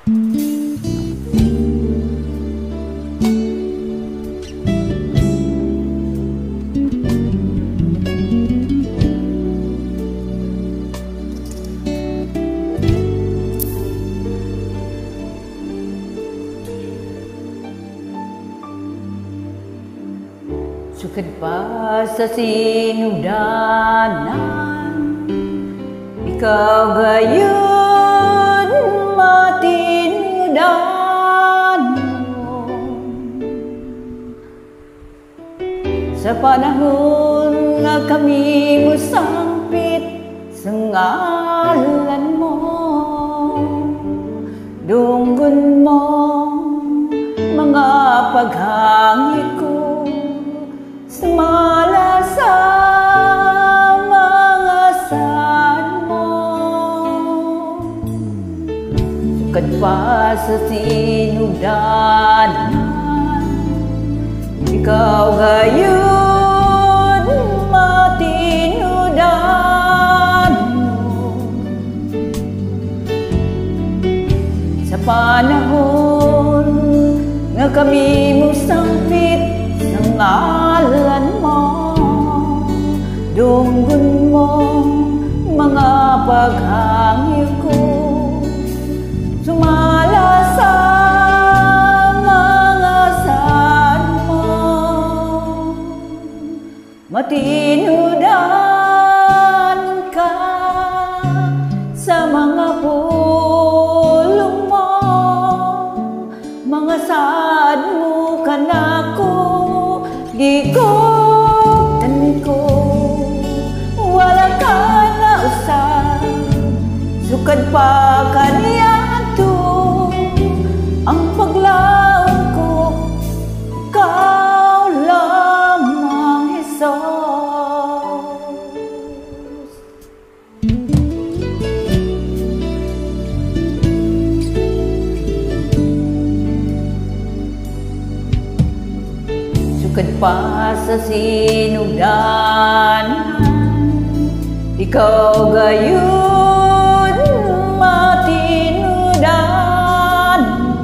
Sukad pa sa sinugdanan, ikaw gayon matinudan mo. Sa panahon na kami mo sangpit sa ngalan mo, dunggon mo mga paghangit ko, sumala sa mga saan mo. Sukad pa sa sinugdanan, ikaw gayon matinudan mo. Sa panahon nga kami mo sangpit sa ngalan mo, dunggon mo mga paghangir ko, sumala sa mga saan mo. Matinudan ka sa mga pulong mo, mga saan mo kanako, di ko taniko, wala ka na usap. Sukad pa kaniya to ang paglaon ko, ikaw lamang Jesus. Sukad pa sa sinugdanan, ikaw gayon matinudan mo.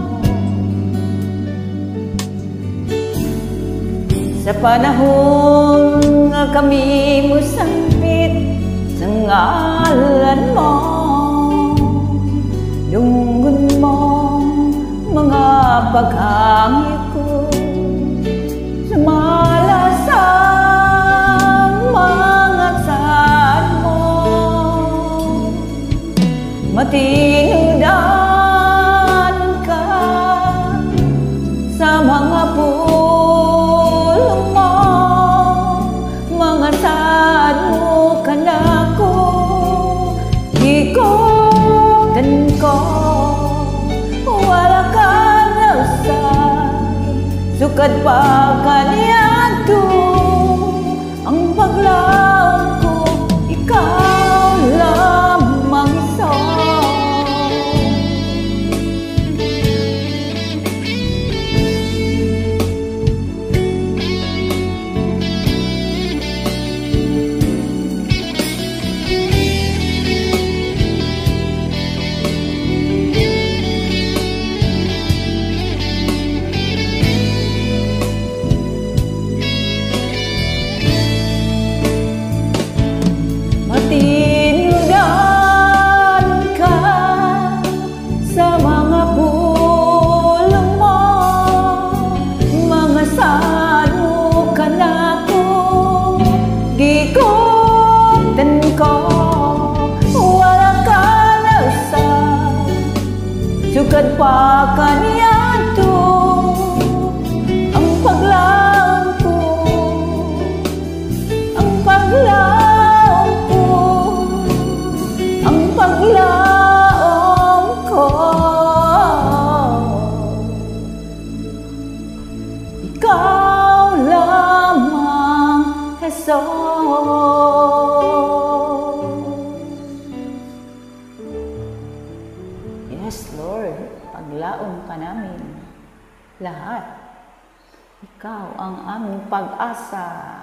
Sa panahon nga kami mo sangpit sa ngalan mo, dunggon mo mga paghangit ko, sumala sa mga saan mo. Matinudan ka sa mga pulong mo, mga saan mo kanako, di ko taniko, wala ka na usap. Sukad pa kaniya to ang paglaon ko, ikaw lamang isa. Matinudan ka sa mga pulong mo, mga saan mo kanako, di ko taniko, wala ka na usap. Sukad pa kaniya to ang paglaon ko, ang paglaon ko, ang paglaon ko. Ikaw lamang, Jesus. Yes, Lord, paglaon ka namin lahat. Ikaw ang aming pag-asa.